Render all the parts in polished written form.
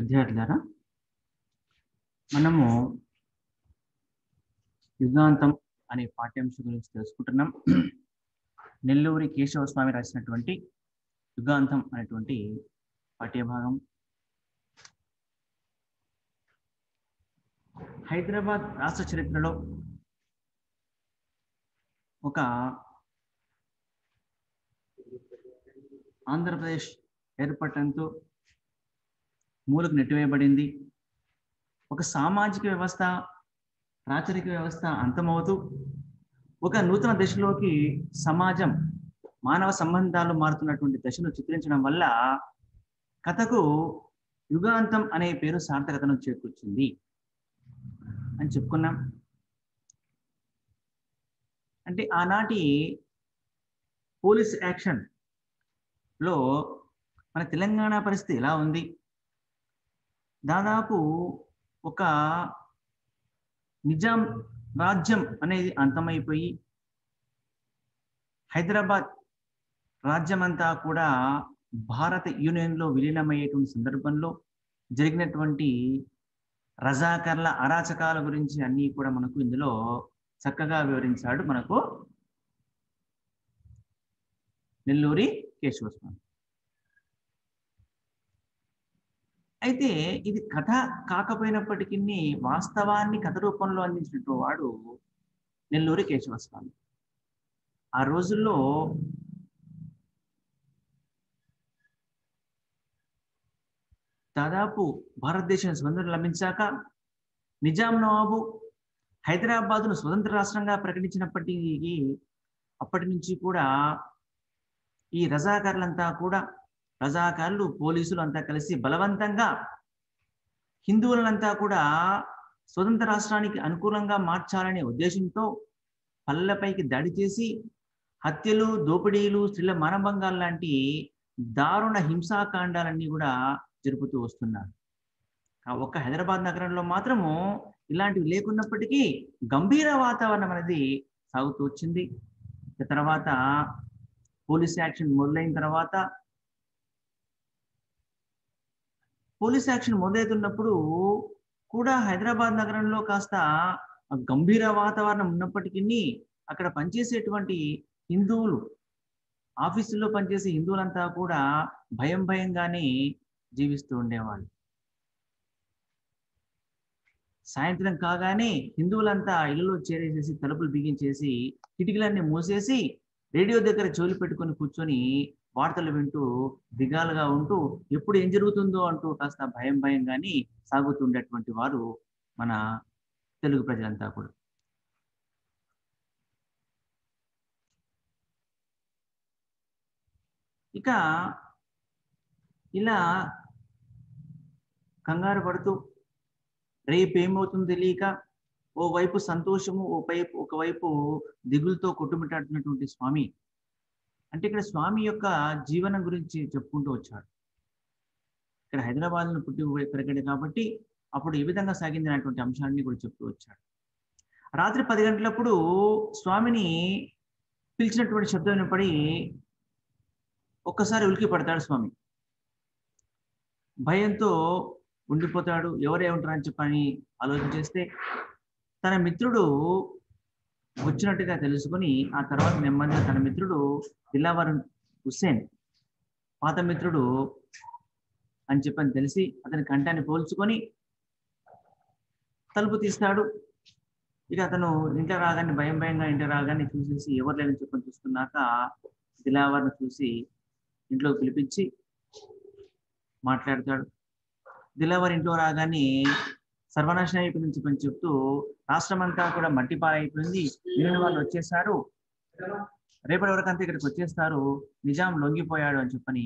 విద్యార్థులారా, మనము యుగాంతం అనే పాఠ్యాంశం గురించి తెలుసుకుంటున్నాం. నెల్లూరి కేశవ స్వామి రాసినటువంటి యుగాంతం అనేటువంటి పాఠ్యభాగం. హైదరాబాద్ రాష్ట్ర చరిత్రలో ఒక ఆంధ్రప్రదేశ్ ఏర్పడటంతో మూలకు నెట్టివేయబడింది. ఒక సామాజిక వ్యవస్థ, రాచరిక వ్యవస్థ అంతమవుతూ ఒక నూతన దశలోకి సమాజం, మానవ సంబంధాలు మారుతున్నటువంటి దశను చిత్రించడం వల్ల కథకు యుగాంతం అనే పేరు సార్థకతను చేకూర్చింది అని చెప్పుకున్నాం. అంటే ఆనాటి పోలీస్ యాక్షన్ లో మన తెలంగాణ పరిస్థితి ఎలా ఉంది? దాదాపు ఒక నిజాం రాజ్యం అనేది అంతమైపోయి హైదరాబాద్ రాజ్యం అంతా కూడా భారత యూనియన్లో విలీనమయ్యేటువంటి సందర్భంలో జరిగినటువంటి రజాకర్ల అరాచకాల గురించి అన్నీ కూడా మనకు ఇందులో చక్కగా వివరించాడు మనకు నెల్లూరి కేశవ స్వామి. అయితే ఇది కథ కాకపోయినప్పటికీ వాస్తవాన్ని కథ రూపంలో అందించినటువంటి వాడు నెల్లూరి కేశవ స్వామి. ఆ రోజుల్లో దాదాపు భారతదేశం స్వతంత్రం లభించాక నిజాం నవాబు హైదరాబాదును స్వతంత్ర రాష్ట్రంగా ప్రకటించినప్పటికీ అప్పటి నుంచి కూడా ఈ రజాకార్లు, పోలీసులు అంతా కలిసి బలవంతంగా హిందువులంతా కూడా స్వతంత్ర రాష్ట్రానికి అనుకూలంగా మార్చాలనే ఉద్దేశంతో పల్లెపైకి దాడి చేసి హత్యలు, దోపిడీలు, స్త్రీల మానభంగాలు లాంటి దారుణ హింసాకాండాలన్నీ కూడా జరుపుతూ వస్తున్నారు. ఒక్క హైదరాబాద్ నగరంలో మాత్రము ఇలాంటివి లేకున్నప్పటికీ గంభీర వాతావరణం అనేది సాగుతూ వచ్చింది. తర్వాత పోలీస్ యాక్షన్ మొదలవుతున్నప్పుడు కూడా హైదరాబాద్ నగరంలో కాస్త గంభీర వాతావరణం ఉన్నప్పటికీ అక్కడ పనిచేసేటువంటి హిందువులు, ఆఫీసుల్లో పనిచేసే హిందువులంతా కూడా భయంగానే జీవిస్తూ ఉండేవాళ్ళు. సాయంత్రం కాగానే హిందువులంతా ఇళ్లలో చేరేసేసి తలుపులు బిగించేసి కిటికీలన్నీ మూసేసి రేడియో దగ్గర చెవులు పెట్టుకొని కూర్చొని వార్తలు వింటూ దిగాలుగా ఉంటూ ఎప్పుడు ఏం జరుగుతుందో అంటూ కాస్త భయంగానే సాగుతుండేటువంటి వారు మన తెలుగు ప్రజలంతా కూడా. ఇక ఇలా కంగారు పడుతూ రేపు ఏమవుతుందో తెలియక ఓవైపు సంతోషము, ఒకవైపు దిగులతో కొట్టుమిట్టాడుతున్నటువంటి స్వామి. అంటే ఇక్కడ స్వామి యొక్క జీవనం గురించి చెప్పుకుంటూ వచ్చాడు. ఇక్కడ హైదరాబాద్లో పుట్టి పెరిగాడు కాబట్టి అప్పుడు ఏ విధంగా సాగింది అనేటువంటి అంశాన్ని కూడా చెప్తూ వచ్చాడు. రాత్రి 10 గంటలప్పుడు స్వామిని పిలిచినటువంటి శబ్దం వినపడి ఒక్కసారి ఉలికి పడతాడు స్వామి. భయంతో ఉండిపోతాడు. ఎవరే ఉంటారని చెప్పని ఆలోచన చేస్తే తన మిత్రుడు వచ్చినట్టుగా తెలుసుకుని ఆ తర్వాత నెమ్మదిగా తన మిత్రుడు దిలావర్ హుస్సేన్, పాత మిత్రుడు అని చెప్పని తెలిసి అతని కంఠాన్ని పోల్చుకొని తలుపు తీస్తాడు. ఇక అతను ఇంట్లో రాగానే భయంగా ఇంట్లో రాగానే చూసేసి ఎవరు లేదని చెప్పని చూసుకున్నాక దిలావర్ను చూసి ఇంట్లోకి పిలిపించి మాట్లాడతాడు. దిలావర్ ఇంట్లో రాగానే సర్వనాశనం అయిపోయిందని చెప్పని చెప్తూ రాష్ట్రం అంతా కూడా మట్టి పాలైపోయింది, మిగిలిన వాళ్ళు వచ్చేసారు, రేపటి వరకు అంతా ఇక్కడికి వచ్చేస్తారు, నిజాం లొంగిపోయాడు అని చెప్పని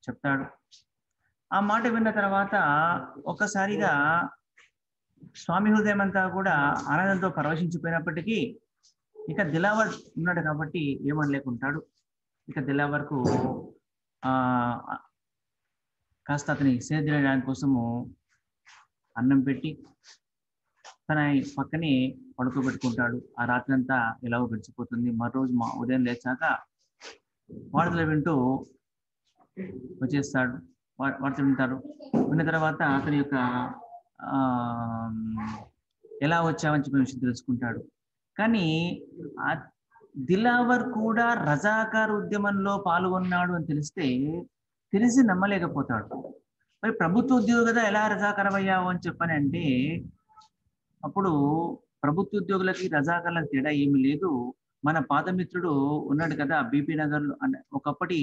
చెప్తాడు. ఆ మాట విన్న తర్వాత ఒక్కసారిగా స్వామి హృదయం అంతా కూడా ఆనందంతో పరవశించిపోయినప్పటికీ ఇక దిలావర్ ఉన్నాడు కాబట్టి ఏమనలేకుంటాడు. ఇక దిలావర్కు కాస్త అతని సేద్యడానికి కోసము అన్నం పెట్టి తన పక్కనే పడుకోబెట్టుకుంటాడు. ఆ రాత్రి అంతా ఎలాగో గడిచిపోతుంది. మరోజు ఉదయం లేచాక వార్తలు వింటూ వచ్చేస్తాడు. వార్త వింటారు. విన్న తర్వాత అతని యొక్క ఆ ఎలా వచ్చావని చెప్పిన విషయం తెలుసుకుంటాడు. కానీ ఆ దిలావర్ కూడా రజాకార్ ఉద్యమంలో పాల్గొన్నాడు అని తెలిసి నమ్మలేకపోతాడు. మరి ప్రభుత్వ ఉద్యోగి కదా ఎలా రజాకరమయ్యావు అని చెప్పని అంటే, అప్పుడు ప్రభుత్వ ఉద్యోగులకి రజాకర్లకు తేడా ఏమీ లేదు. మన పాత మిత్రుడు ఉన్నాడు కదా బీబీ నగర్ అంటే ఒకప్పటి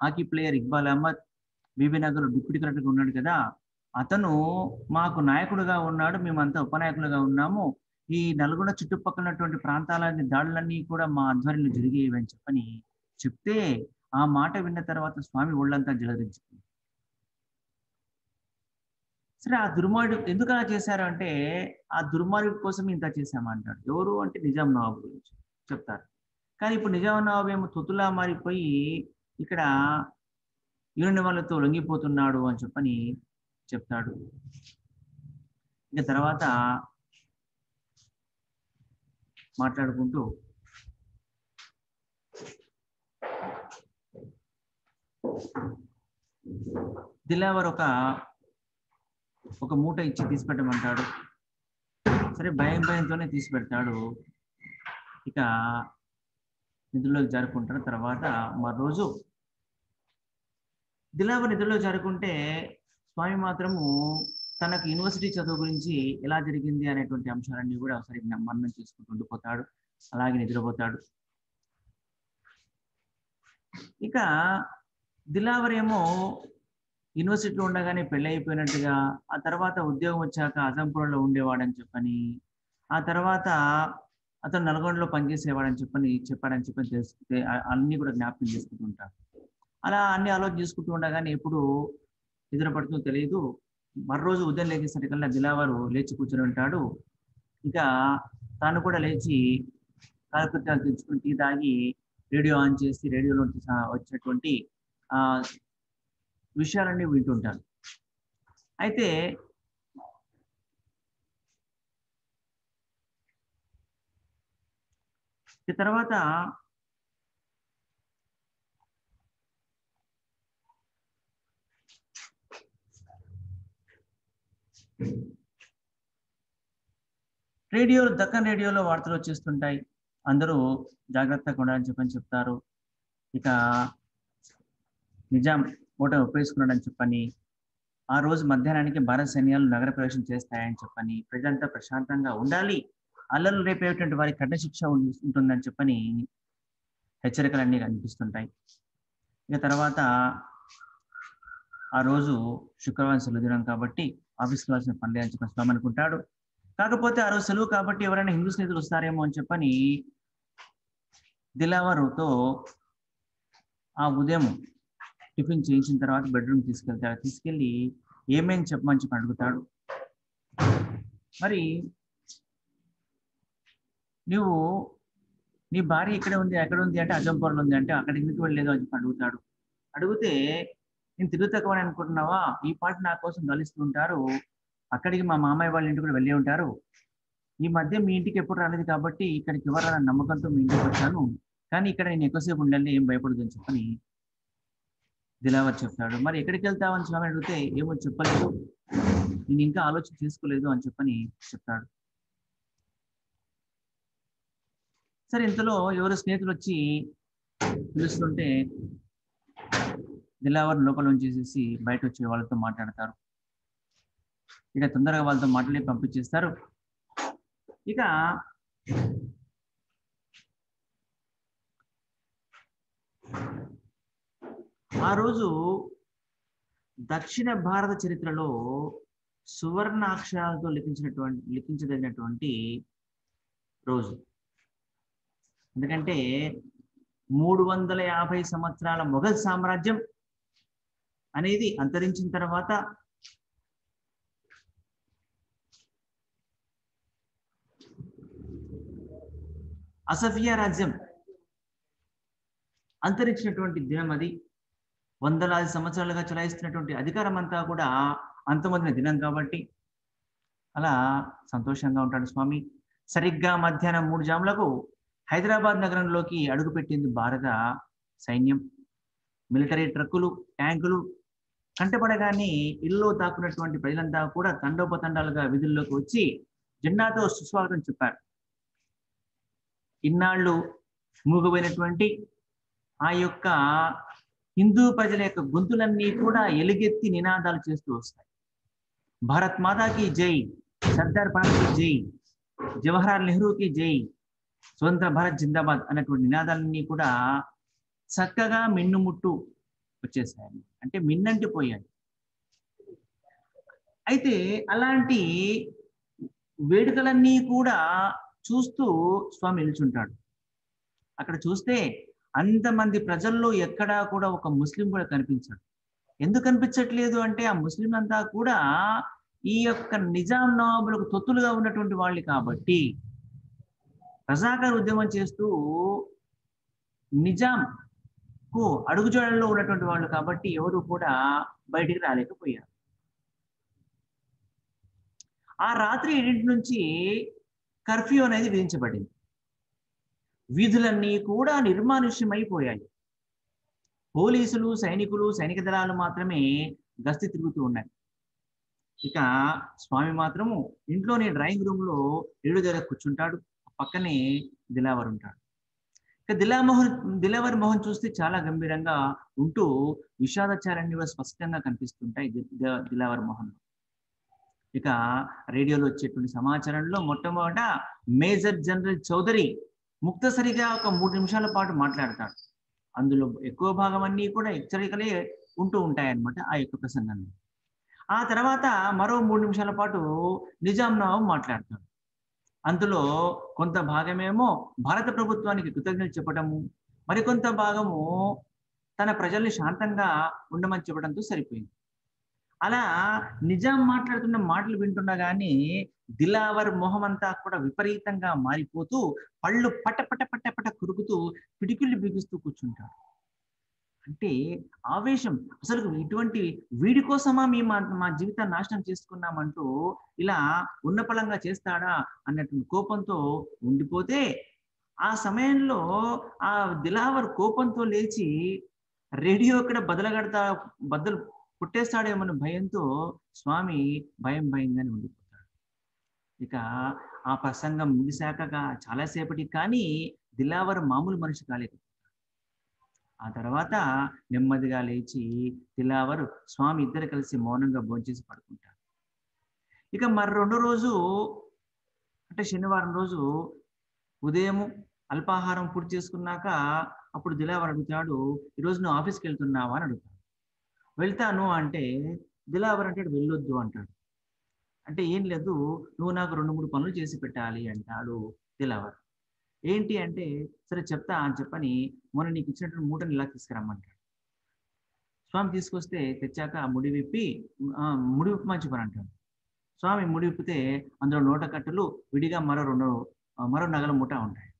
hockey player Iqbal Ahmed Bibinagar deputy కలెక్టర్గా ఉన్నాడు కదా, అతను మాకు నాయకుడుగా ఉన్నాడు, మేమంతా ఉపనాయకులుగా ఉన్నాము. ఈ నల్గొండ చుట్టుపక్కల ఉన్నటువంటి ప్రాంతాలన్నీ దాడులన్నీ కూడా మా ఆధ్వర్యంలో జరిగేవి అని చెప్పని చెప్తే, ఆ మాట విన్న తర్వాత స్వామి ఒళ్ళంతా జలరించింది. సరే ఆ దుర్మార్గుడు ఎందుకు అలా చేశారు అంటే, ఆ దుర్మార్గుడి కోసం ఇంత చేశామంటాడు. ఎవరు అంటే నిజాం నవాబు గురించి చెప్తారు. కానీ ఇప్పుడు నిజాం నవాబు ఏమో తొత్తులా మారిపోయి ఇక్కడ యూనియన్ వాళ్ళతో లొంగిపోతున్నాడు అని చెప్పని చెప్తాడు. ఇక తర్వాత మాట్లాడుకుంటూ దిలావర్ ఒక మూట ఇచ్చి తీసి పెట్టమంటాడు. సరే భయంతోనే తీసి పెడతాడు. ఇక నిధుల్లోకి జారుకుంటాడు. తర్వాత మరోజు దిలావర్ నిధుల్లో జారుకుంటే స్వామి మాత్రము తనకు యూనివర్సిటీ చదువు గురించి ఎలా జరిగింది అనేటువంటి అంశాలన్నీ కూడా ఒకసారి మననం చేసుకుంటూ ఉండిపోతాడు. అలాగే నిద్రపోతాడు. ఇక దిలావర్ ఏమో యూనివర్సిటీలో ఉండగానే పెళ్లి అయిపోయినట్టుగా, ఆ తర్వాత ఉద్యోగం వచ్చాక అజంపూర్లో ఉండేవాడని చెప్పని, ఆ తర్వాత అతను నల్గొండలో పనిచేసేవాడని చెప్పాడని చెప్పని తెలుసుకుంటే అన్ని కూడా జ్ఞాపకం చేసుకుంటూ ఉంటాడు. అలా అన్ని ఆలోచన చేసుకుంటూ ఉండగానే ఎప్పుడు నిద్ర పడుతుందో తెలియదు. మరోజు ఉదయం లేచేసరికల్లా దిలావరు లేచి కూర్చొని ఉంటాడు. ఇక తాను కూడా లేచి కాలకృత్యాలు తెచ్చుకుని టీ తాగి రేడియో ఆన్ చేసి రేడియోలో వచ్చేటువంటి ఆ విషయాలన్నీ వింటుంటాను. అయితే ఈ తర్వాత దక్కన్ రేడియోలో వార్తలు వచ్చేస్తుంటాయి. అందరూ జాగ్రత్తగా ఉండాలని చెప్తారు. ఇక నిజాం ఓట ఒప్పేసుకున్నాడని చెప్పని, ఆ రోజు మధ్యాహ్నానికి భారత సైన్యాలు నగర ప్రవేశం చేస్తాయని చెప్పని, ప్రజలంతా ప్రశాంతంగా ఉండాలి, అల్లర్లు రేపేటువంటి వారికి కఠిన శిక్ష ఉంటుందని చెప్పని హెచ్చరికలన్నీ కనిపిస్తుంటాయి. ఇక తర్వాత ఆ రోజు శుక్రవారం సెలవు దినం కాబట్టి ఆఫీస్కి వెళ్ళాల్సిన పని అని చెప్పని స్వామి అనుకుంటాడు. కాకపోతే ఆ రోజు సెలవు కాబట్టి ఎవరైనా హిందూ స్నేహితులు వస్తారేమో అని చెప్పని దిలావరుతో ఆ ఉదయం టిఫిన్ చేయించిన తర్వాత బెడ్రూమ్ తీసుకెళ్ళి ఏమేమి చెప్పమని చెప్పి అడుగుతాడు. మరి నువ్వు నీ భార్య ఇక్కడే ఉంది, ఎక్కడ ఉంది అంటే అజంపూర్లో ఉంది అంటే, అక్కడికి ఎందుకు వెళ్ళలేదు అని చెప్పి అడుగుతాడు. అడిగితే నేను తిరుగుతక్కువని అనుకుంటున్నావా, ఈ పాట నా కోసం గలుస్తూ ఉంటారు, అక్కడికి మా మామయ్య వాళ్ళ ఇంటికి కూడా వెళ్ళి ఉంటారు, ఈ మధ్య మీ ఇంటికి ఎప్పుడు రాలేదు కాబట్టి ఇక్కడికి ఎవరు నమ్మకంతో మీ ఇంటికి వచ్చాను, కానీ ఇక్కడ నేను ఎక్కువసేపు ఉండాలి, ఏం భయపడదు అని చెప్పని దిలావర్ చెప్తాడు. మరి ఎక్కడికి వెళ్తావని స్వామి అడిగితే ఏమో చెప్పలేదు, నేను ఇంకా ఆలోచన చేసుకోలేదు అని చెప్పని చెప్తాడు. సరే ఇంతలో ఎవరు స్నేహితులు వచ్చి పిలుస్తుంటే దిలావర్ లోపల ఉంచేసేసి బయట వచ్చి వాళ్ళతో మాట్లాడతారు. ఇక తొందరగా వాళ్ళతో మాట్లాడి పంపించేస్తారు. ఇక ఆ రోజు దక్షిణ భారత చరిత్రలో సువర్ణ అక్షరాలతో లిఖించదగినటువంటి రోజు. ఎందుకంటే 350 సంవత్సరాల మొఘల్ సామ్రాజ్యం అనేది అంతరించిన తర్వాత అసఫియా రాజ్యం అంతరించినటువంటి దినం అది. వందలాది సంవత్సరాలుగా చలాయిస్తున్నటువంటి అధికారం అంతా కూడా అంతమొందిన దినం కాబట్టి అలా సంతోషంగా ఉంటాడు స్వామి. సరిగ్గా మధ్యాహ్నం 3 జాములకు హైదరాబాద్ నగరంలోకి అడుగుపెట్టింది భారత సైన్యం. మిలిటరీ ట్రక్కులు, ట్యాంకులు కంటపడగానే ఇల్లు దాక్కున్నటువంటి ప్రజలంతా కూడా తండోపతండాలుగా విధుల్లోకి వచ్చి జెండాతో సుస్వాగతం చెప్పారు. ఇన్నాళ్ళు మూగబోయినటువంటి ఆ యొక్క హిందూ ప్రజల యొక్క గొంతులన్నీ కూడా ఎలుగెత్తి నినాదాలు చేస్తూ వస్తాయి. భారత్ మాతాకి జై, సర్దార్ పటేల్కి జై, జవహర్లాల్ నెహ్రూకి జై, స్వతంత్ర భారత్ జిందాబాద్ అన్నటువంటి నినాదాలన్నీ కూడా చక్కగా మిన్నుముట్టు వచ్చేసాయి, అంటే మిన్నంటి పోయాయి. అయితే అలాంటి వేడుకలన్నీ కూడా చూస్తూ స్వామి నిల్చుంటాడు. అక్కడ చూస్తే అంతమంది ప్రజల్లో ఎక్కడా కూడా ఒక ముస్లిం కూడా కనిపించాడు. ఎందుకు కనిపించట్లేదు అంటే ఆ ముస్లింలంతా కూడా ఈ యొక్క నిజాం నవాబులకు తొత్తులుగా ఉన్నటువంటి వాళ్ళు కాబట్టి, రజాకార్ ఉద్యమం చేస్తూ నిజాంకు అడుగుజాడల్లో ఉన్నటువంటి వాళ్ళు కాబట్టి ఎవరు కూడా బయటికి రాలేకపోయారు. ఆ రాత్రి 7 నుంచి కర్ఫ్యూ అనేది విధించబడింది. వీధులన్నీ కూడా నిర్మానుష్యమైపోయాయి. పోలీసులు, సైనికులు, సైనిక దళాలు మాత్రమే గస్తీ తిరుగుతూ ఉన్నాయి. ఇక స్వామి మాత్రము ఇంట్లోనే డ్రాయింగ్ రూమ్ లో ఏడు దగ్గర కూర్చుంటాడు. పక్కనే దిలావర్ ఉంటాడు. ఇక దిలావర్ మోహన్ చూస్తే చాలా గంభీరంగా ఉంటూ విషాదచారాన్ని కూడా స్పష్టంగా కనిపిస్తుంటాయి దిలావర్ మోహన్. ఇక రేడియోలో వచ్చేటువంటి సమాచారంలో మొట్టమొదట మేజర్ జనరల్ చౌదరి ముక్తసరిగా ఒక 3 నిమిషాల పాటు మాట్లాడతాడు. అందులో ఎక్కువ భాగం అన్నీ కూడా హెచ్చరికలే ఉంటూ ఉంటాయన్నమాట ఆ యొక్క ప్రసంగంలో. ఆ తర్వాత మరో 3 నిమిషాల పాటు నిజాం నవాబు మాట్లాడతాడు. అందులో కొంత భాగమేమో భారత ప్రభుత్వానికి కృతజ్ఞతలు చెప్పడము, మరికొంత భాగము తన ప్రజల్ని శాంతంగా ఉండమని చెప్పడంతో సరిపోయింది. అలా నిజాం మాట్లాడుతున్న మాటలు వింటుండగానే దిలావర్ మొహం అంతా కూడా విపరీతంగా మారిపోతూ పళ్ళు పట పట పట పట కురుకుతూ పిడికిళ్ళు బిగుస్తూ కూర్చుంటాడు. అంటే ఆవేశం, అసలు ఇటువంటి వీడి కోసమా మేము మా జీవితాన్ని నాశనం చేసుకున్నామంటూ ఇలా ఉన్నపళంగా చేస్తాడా అన్నటువంటి కోపంతో ఉండిపోతే, ఆ సమయంలో ఆ దిలావర్ కోపంతో లేచి రేడియో ఇక్కడ బద్దలు పుట్టేస్తాడేమన్న భయంతో స్వామి భయంగానే ఉండిపోతాడు. ఇక ఆ ప్రసంగం ముగిశాక చాలాసేపటికి కానీ దిలావర్ మామూలు మనిషి కాలేకపోతాడు. ఆ తర్వాత నెమ్మదిగా లేచి దిలావర్ స్వామి ఇద్దరు కలిసి మౌనంగా భోంచేసి పడుకుంటారు. ఇక మరి 2వ రోజు అంటే శనివారం రోజు ఉదయం అల్పాహారం పూర్తి చేసుకున్నాక అప్పుడు దిలావర్ అడుగుతాడు, ఈరోజు నువ్వు ఆఫీస్కి వెళ్తున్నావా అని అడుగుతాడు. వెళ్తాను అంటే దిలావర్ అంటాడు వెళ్ళొద్దు అంటాడు. అంటే ఏం లేదు, నువ్వు నాకు 2-3 పనులు చేసి పెట్టాలి అంటాడు దిలావర్. ఏంటి అంటే సరే చెప్తా అని చెప్పని మొన్న నీకు ఇచ్చినటువంటి మూటని ఇలా తీసుకురమ్మంటాడు. స్వామి తీసుకొస్తే తెచ్చాక ముడి విప్పి మంచి పని అంటాడు. స్వామి ముడి విప్పితే అందులో నోట కట్టలు విడిగా మరో నగల మూట ఉంటాయి.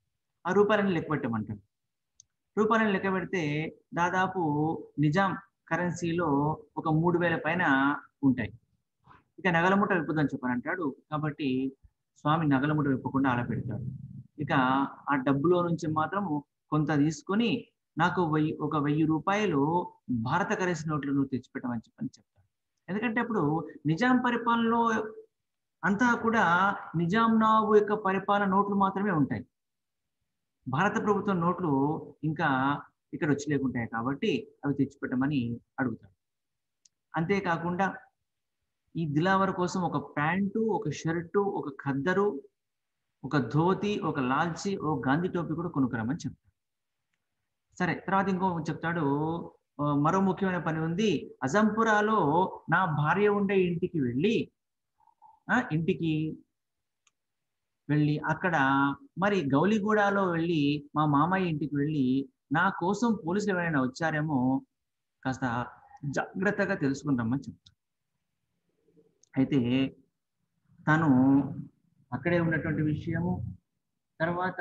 ఆ రూపాయలని లెక్క పెట్టమంటాడు. రూపాయలని లెక్క పెడితే దాదాపు నిజాం కరెన్సీలో ఒక 3000 పైన ఉంటాయి. ఇక నగల మూట విప్పుదని చెప్పని అంటాడు. కాబట్టి స్వామి నగల మూట విప్పకుండా అలా పెడతాడు. ఇక ఆ డబ్బులో నుంచి మాత్రం కొంత తీసుకొని నాకు 1000 రూపాయలు భారత కరెన్సీ నోట్లు నువ్వు తెచ్చిపెట్టమని చెప్పని చెప్తాడు. ఎందుకంటే అప్పుడు నిజాం పరిపాలనలో అంతా కూడా నిజాం నవాబు యొక్క పరిపాలన నోట్లు మాత్రమే ఉంటాయి. భారత ప్రభుత్వం నోట్లు ఇంకా ఇక్కడ వచ్చి లేకుంటాయి కాబట్టి అవి తెచ్చిపెట్టమని అడుగుతాడు. అంతేకాకుండా ఈ దిలావర్ కోసం ఒక ప్యాంటు, ఒక షర్టు, ఒక ఖద్దరు, ఒక ధోతి, ఒక లాల్చి, ఒక గాంధీ టోపీ కూడా కొనుక్కురమని చెప్తాడు. సరే తర్వాత ఇంకో చెప్తాడు, మరో ముఖ్యమైన పని ఉంది, అజంపురాలో నా భార్య ఉండే ఇంటికి వెళ్ళి అక్కడ మరి గౌలిగూడలో వెళ్ళి మా మామయ్య ఇంటికి వెళ్ళి నా కోసం పోలీసులు ఎవరైనా వచ్చారేమో కాస్త జాగ్రత్తగా తెలుసుకుని రమ్మని చెప్తాడు. అయితే తను అక్కడే ఉన్నటువంటి విషయము తర్వాత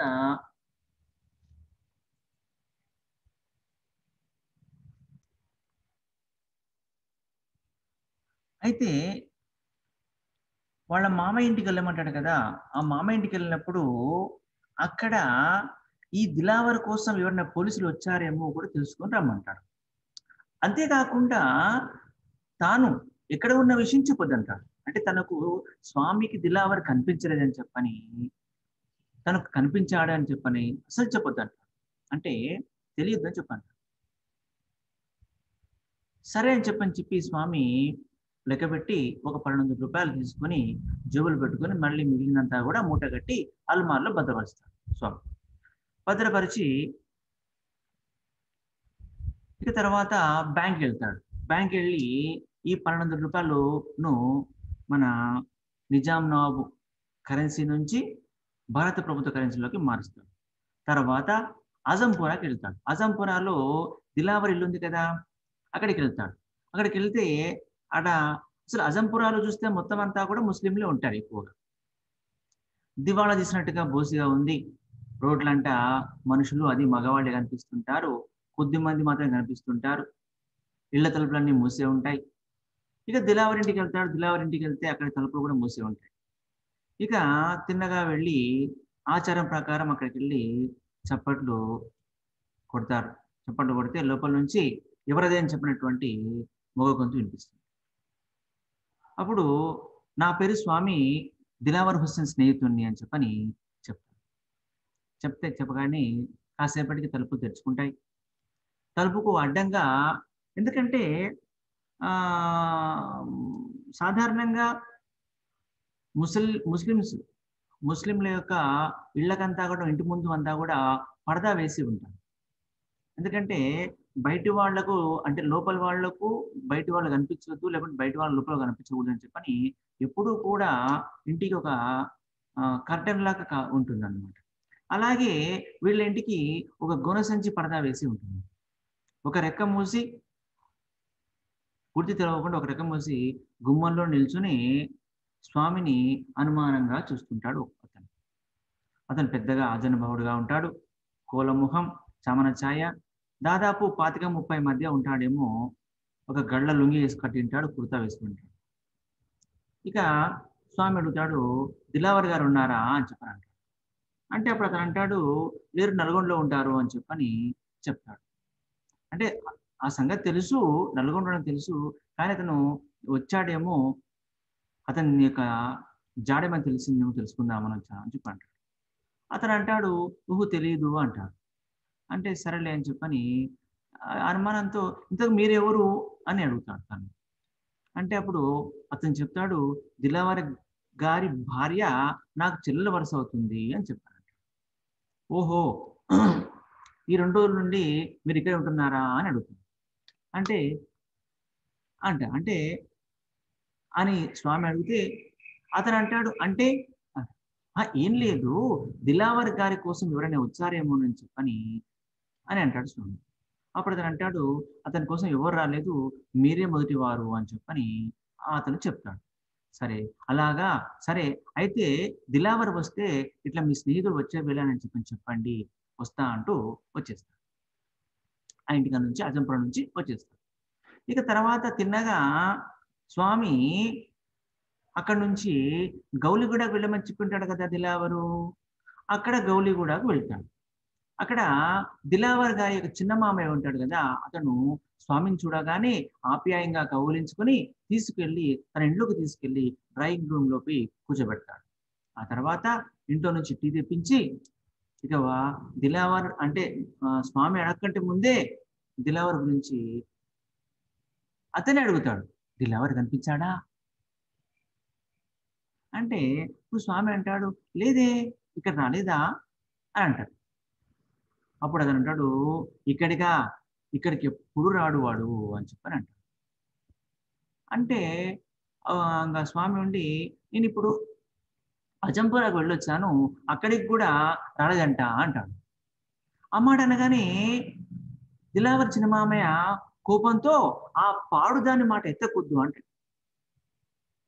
అయితే వాళ్ళ మామయ్య ఇంటికి వెళ్ళమంటాడు కదా, ఆ మామయ్య ఇంటికి వెళ్ళినప్పుడు అక్కడ ఈ దిలావర్ కోసం ఎవరైనా పోలీసులు వచ్చారేమో కూడా తెలుసుకొని రమ్మంటాడు. అంతేకాకుండా తాను ఎక్కడ ఉన్న విషయం చెప్పొద్దంటాడు. అంటే తనకు స్వామికి దిలావర్ కనిపించలేదని చెప్పని, తనకు కనిపించాడు అని చెప్పని అసలు చెప్పొద్దంటాడు. అంటే తెలియద్దని చెప్పండి. సరే అని చెప్పి స్వామి లెక్కబెట్టి ఒక 1200 రూపాయలు తీసుకొని జేబులో పెట్టుకొని మళ్ళీ మిగిలినంతా కూడా మూట కట్టి అల్మార్లో భద్రపరుస్తాడు స్వామి. భద్రపరిచి ఇక తర్వాత బ్యాంక్‌కి వెళ్తాడు. బ్యాంక్‌కి వెళ్ళి ఈ 1200 రూపాయలును మన నిజాం నవాబు కరెన్సీ నుంచి భారత ప్రభుత్వ కరెన్సీలోకి మారుస్తాడు. తర్వాత అజంపురాకి వెళ్తాడు. అజంపురాలో దిలావర్ ఇల్లు ఉంది కదా! అక్కడికి వెళ్తాడు. అక్కడికి వెళ్తే ఆడ అసలు అజంపురాలో చూస్తే మొత్తం అంతా కూడా ముస్లింలే ఉంటారు ఎక్కువగా. దివాళా తీసినట్టుగా బోసిగా ఉంది. రోడ్లంట మనుషులు అది మగవాళ్ళే కనిపిస్తుంటారు. కొద్ది మంది మాత్రం కనిపిస్తుంటారు. ఇళ్ల తలుపులన్నీ మూసే ఉంటాయి. ఇక దిలావర్ ఇంటికి వెళ్తాడు. దిలావర్ ఇంటికి వెళ్తే అక్కడ తలుపులు కూడా మూసే ఉంటాయి. ఇక తిన్నగా వెళ్ళి ఆచారం ప్రకారం అక్కడికి వెళ్ళి చప్పట్లు కొడతారు. చప్పట్లు కొడితే లోపల నుంచి ఎవరదే అని చెప్పినటువంటి మగ గొంతు వినిపిస్తుంది. అప్పుడు నా పేరు స్వామి దిలావర్ హుస్సేన్ స్నేహితుడిని అని చెప్పని చెప్తారు. చెప్పగానే కాసేపటికి తలుపులు తెరుచుకుంటాయి. తలుపుకు అడ్డంగా ఎందుకంటే సాధారణంగా ముస్లింల యొక్క ఇళ్ళకంతా కూడా ఇంటి ముందు అంతా కూడా పరదా వేసి ఉంటారు. ఎందుకంటే బయటి వాళ్లకు అంటే లోపల వాళ్లకు బయటి వాళ్ళు కనిపించవద్దు, లేకుంటే బయట వాళ్ళ లోపల కనిపించకూడదు అని చెప్పని ఎప్పుడూ కూడా ఇంటికి ఒక కర్టెన్ లాగా ఉంటుంది అన్నమాట. అలాగే వీళ్ళ ఇంటికి ఒక గోనె సంచి పరదా వేసి ఉంటుంది. ఒక రెక్క మూసి పూర్తి తెరవకుండా ఒక రెక్క మూసి గుమ్మంలో నిల్చుని స్వామిని అనుమానంగా చూస్తుంటాడు అతను పెద్దగా ఆజనభావుడుగా ఉంటాడు. కోలముఖం, చమన ఛాయ, దాదాపు 25-30 మధ్య ఉంటాడేమో. ఒక గళ్ళ లుంగి వేసి కట్టింటాడు, కుర్తా వేసుకుంటాడు. ఇక స్వామి అడుగుతాడు, దిలావర్ గారు ఉన్నారా అని చెప్పని అంటే అప్పుడు అతను అంటాడు, లేరు, నల్గొండలో ఉంటారు అని చెప్పని చెప్తాడు. అంటే ఆ సంగతి తెలుసు, నల్గొండ తెలుసు, కానీ అతను వచ్చాడేమో, అతని యొక్క జాడేమని తెలిసిందేమో తెలుసుకుందామని వచ్చాను అని చెప్పి అంటాడు. అతను అంటాడు, ఊహు తెలియదు అంటాడు. అంటే సరేలే అని చెప్పని అనుమానంతో ఇంతకు మీరెవరు అని అడుగుతాడు తను. అంటే అప్పుడు అతను చెప్తాడు, దిలావర్ గారి భార్య నాకు చెల్లెల వరుస అవుతుంది అని చెప్పాడు. ఓహో, ఈ 2 రోజుల నుండి మీరు ఇక్కడే ఉంటున్నారా అని అడుగుతాడు. అంటే అని స్వామి అడిగితే అతను అంటాడు, అంటే ఏం లేదు, దిలావర్ గారి కోసం ఎవరైనా వచ్చారేమో అని చెప్పని అని అంటాడు స్వామి. అప్పుడు అతను అంటాడు, అతని కోసం ఎవరు రాలేదు, మీరే మొదటివారు అని చెప్పని అతను చెప్తాడు. సరే, అలాగా, సరే అయితే దిలావర్ వస్తే ఇట్లా మీ స్నేహితుడు వచ్చే వెళ్ళానని చెప్పండి, వస్తా అంటూ వచ్చేస్తాడు. ఆ ఇంటికా నుంచి అజంపురం నుంచి వచ్చేస్తాడు. ఇక తర్వాత తిన్నగా స్వామి అక్కడ నుంచి గౌలిగూడకు వెళ్ళమని చెప్పింటాడు కదా దిలావరు. అక్కడ గౌలిగూడకు వెళ్తాడు. అక్కడ దిలావర్ గారి యొక్క చిన్న మామయ్య ఉంటాడు కదా, అతను స్వామిని చూడగానే ఆప్యాయంగా కౌలించుకొని తీసుకెళ్లి తన ఇంట్లోకి తీసుకెళ్లి డ్రాయింగ్ రూమ్ లోకి కూర్చోబెడతాడు. ఆ తర్వాత ఇంట్లో నుంచి టీ తెప్పించి ఇక దిలావర్ అంటే స్వామి అడగకంటే ముందే దిలావర్ గురించి అతనే అడుగుతాడు, దిలావర్ కనిపించాడా అంటే ఇప్పుడు స్వామి అంటాడు, లేదే, ఇక్కడ రాలేదా అని అంటాడు. అప్పుడు అతను అంటాడు, ఇక్కడికి ఎప్పుడు రాడు వాడు అని చెప్పని అంటాడు. అంటే ఇంకా స్వామి ఉండి, నేను ఇప్పుడు అజంపురాకు వెళ్ళొచ్చాను, అక్కడికి కూడా రాలేదంట అంటాడు. ఆ మాట అనగానే దిలావర్ చిన్నమామయ్య కోపంతో ఆ పాడుదాని మాట ఎత్తకొద్దు అంటే,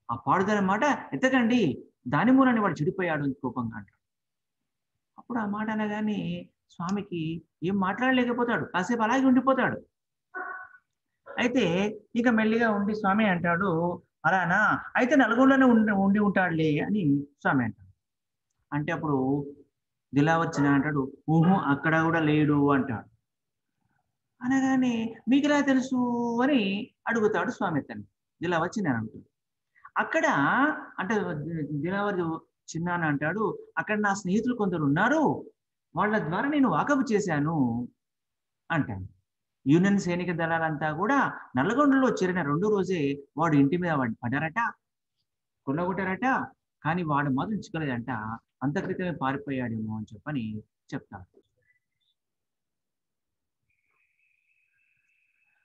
ఆ పాడుదాని మాట ఎత్తకండి, దాని మూలని వాడు చెడిపోయాడు అని కోపంగా అంటాడు. అప్పుడు ఆ మాట అనగానే స్వామికి ఏం మాట్లాడలేకపోతాడు, కాసేపు అలాగే ఉండిపోతాడు. అయితే ఇక మెల్లిగా ఉండి స్వామి అంటాడు, అలానా, అయితే నల్గొండలోనే ఉండి ఉంటాడులే అని స్వామి అంటాడు. అంటే అప్పుడు దిలావర్ చిన్న అంటాడు, ఊహు, అక్కడ కూడా లేడు అంటాడు. అనగానే మీకు ఎలా తెలుసు అని అడుగుతాడు స్వామి తను. దిలావర్ చిన్నాన్న అంటాడు. అక్కడ అంటే దిలావర్ చిన్నాన్న అంటాడు, అక్కడ నా స్నేహితులు కొందరు ఉన్నారు, వాళ్ళ ద్వారా నేను వాకబు చేశాను అంటాడు. యూనియన్ సైనిక దళాలంతా కూడా నల్లగొండలో చేరిన 2 రోజే వాడు ఇంటి మీద పడ్డారట, కొల్లగొట్టారట. కానీ వాడు మాత్రం చిక్కలేదంట, అంత క్రితమే పారిపోయాడేమో అని చెప్పని చెప్తాడు.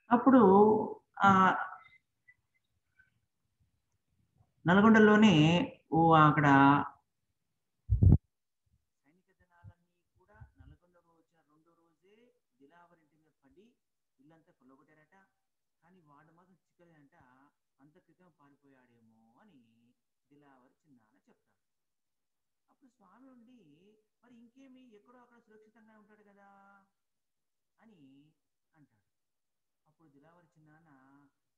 అప్పుడు ఆ నల్గొండలోనే అక్కడ సైనిక దళాలన్నీ కూడా నల్గొండలో వచ్చిన 2 రోజే దిలావర్ ఇంటి మీద పడి ఇల్లంతా కొల్లగొట్టారట. కానీ వాడు మాత్రం చిక్కలేదంట, అంత క్రితం పారిపోయాడేమో అని దిలావర్ చిన్నాన్న చెప్తాడు. అప్పుడు స్వామి ఉండి, మరి ఇంకేమి ఎక్కడో అక్కడ సురక్షితంగా ఉంటాడు కదా అని అంటాడు. అప్పుడు దిలావర్ చిన్నాన్న,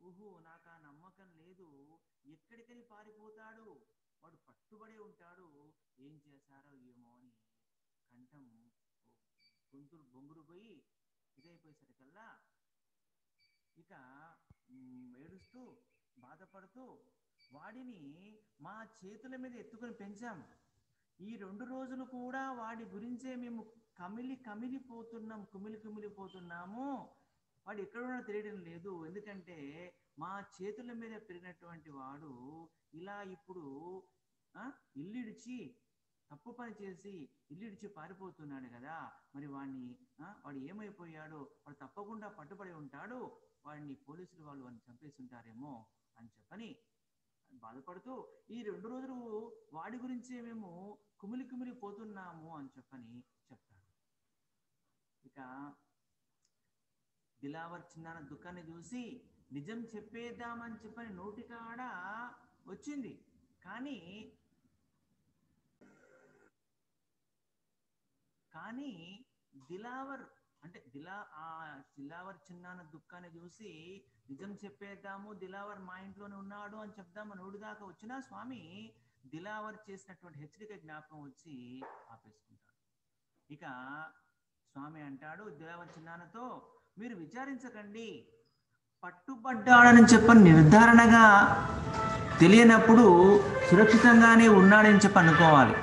ఊహు నాకు ఆ నమ్మకం లేదు, ఎక్కడికని పారిపోతాడు, వాడు పట్టుబడే ఉంటాడు, ఏం చేశారో ఏమో అని కంఠం గొంతులు బొంగురు పోయి ఇదైపోయేసరికల్లా ఇక ఏడుస్తూ బాధపడుతూ, వాడిని మా చేతుల మీద ఎత్తుకొని పెంచాం, ఈ 2 రోజులు కూడా వాడి గురించే మేము కుమిలిపోతున్నాము, వాడు ఎక్కడున్నా తెలియడం లేదు, ఎందుకంటే మా చేతుల మీద పెరిగినటువంటి వాడు ఇలా ఇప్పుడు ఇల్లు ఇడిచి తప్పు పని చేసి ఇల్లు ఇడిచి పారిపోతున్నాడు కదా, మరి వాడు ఏమైపోయాడో, వాడు తప్పకుండా పట్టుబడి ఉంటాడు, వాడిని పోలీసులు వాళ్ళు చంపేసి ఉంటారేమో అని చెప్పని బాధపడుతూ, ఈ 2 రోజులు వాడి గురించే మేము కుమిలిపోతున్నాము అని చెప్పని చెప్తాడు. ఇక దిలావర్ చిన్నాన్న దుఃఖాన్ని చూసి నిజం చెప్పేద్దామని చెప్పని నోటికాడ వచ్చింది, కానీ దిలావర్ చిన్నాన్న దుఃఖాన్ని చూసి నిజం చెప్పేద్దాము, దిలావర్ మా ఇంట్లోనే ఉన్నాడు అని చెప్దామని నోటి దాకా వచ్చినా స్వామి దిలావర్ చేసినటువంటి హెచ్చరిక జ్ఞాపకం వచ్చి ఆపేసుకుంటాడు. ఇక స్వామి అంటాడు దిలావర్ చిన్నాన్నతో, మీరు విచారించకండి, పట్టుబడ్డాడని చెప్పని నిర్ధారణగా తెలియనప్పుడు సురక్షితంగానే ఉన్నాడని చెప్పి అనుకోవాలి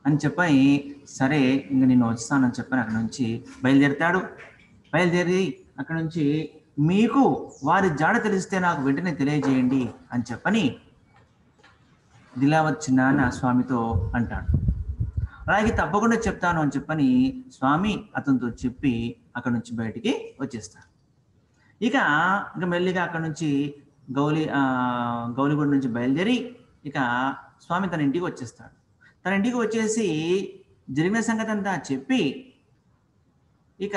అని చెప్పని, సరే ఇంక నేను వస్తానని చెప్పని అక్కడ నుంచి బయలుదేరి అక్కడ నుంచి మీకు వారి జాడ తెలిస్తే నాకు వెంటనే తెలియజేయండి అని చెప్పని దిలావర్ చిన్నాన్న స్వామితో అంటాడు. అలాగే తప్పకుండా చెప్తాను అని చెప్పని స్వామి అతనితో చెప్పి అక్కడ నుంచి బయటికి వచ్చేస్తారు. ఇక మెల్లిగా అక్కడ నుంచి గౌలిగూడ నుంచి బయలుదేరి ఇక స్వామి తన ఇంటికి వచ్చేస్తాడు. తన ఇంటికి వచ్చేసి జరిగిన సంగతి అంతా చెప్పి ఇక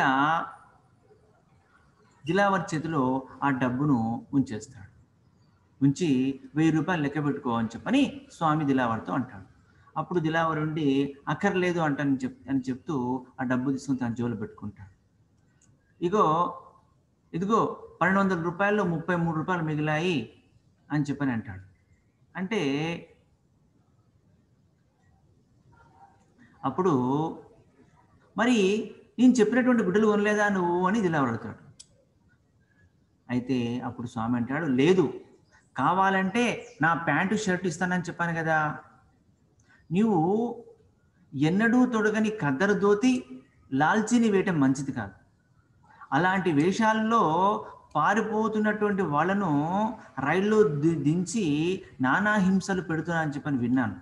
దిలావర్ చేతిలో ఆ డబ్బును ఉంచేస్తాడు. ఉంచి 1000 రూపాయలు లెక్క పెట్టుకో అని చెప్పని స్వామి దిలావర్తో అంటాడు. అప్పుడు దిలావర్ ఉండి అక్కర్లేదు అని చెప్తూ ఆ డబ్బు తీసుకుని తన జోలు పెట్టుకుంటాడు. ఇదిగో 1200 రూపాయల్లో 33 రూపాయలు మిగిలాయి అని చెప్పని అంటాడు. అంటే అప్పుడు మరి నేను చెప్పినటువంటి గుడ్డలు కొనలేదా నువ్వు అని దిలావర్ అడుగుతాడు. అయితే అప్పుడు స్వామి అంటాడు, లేదు, కావాలంటే నా ప్యాంటు షర్ట్ ఇస్తానని చెప్పాను కదా, నీవు ఎన్నడూ తొడగని ఖద్దరు ధోతి లాల్చీని వేయటం మంచిది కాదు, అలాంటి వేషాల్లో పారిపోతున్నటువంటి వాళ్ళను రైల్లో దించి నానా హింసలు పెడుతున్నా అని చెప్పని విన్నాను,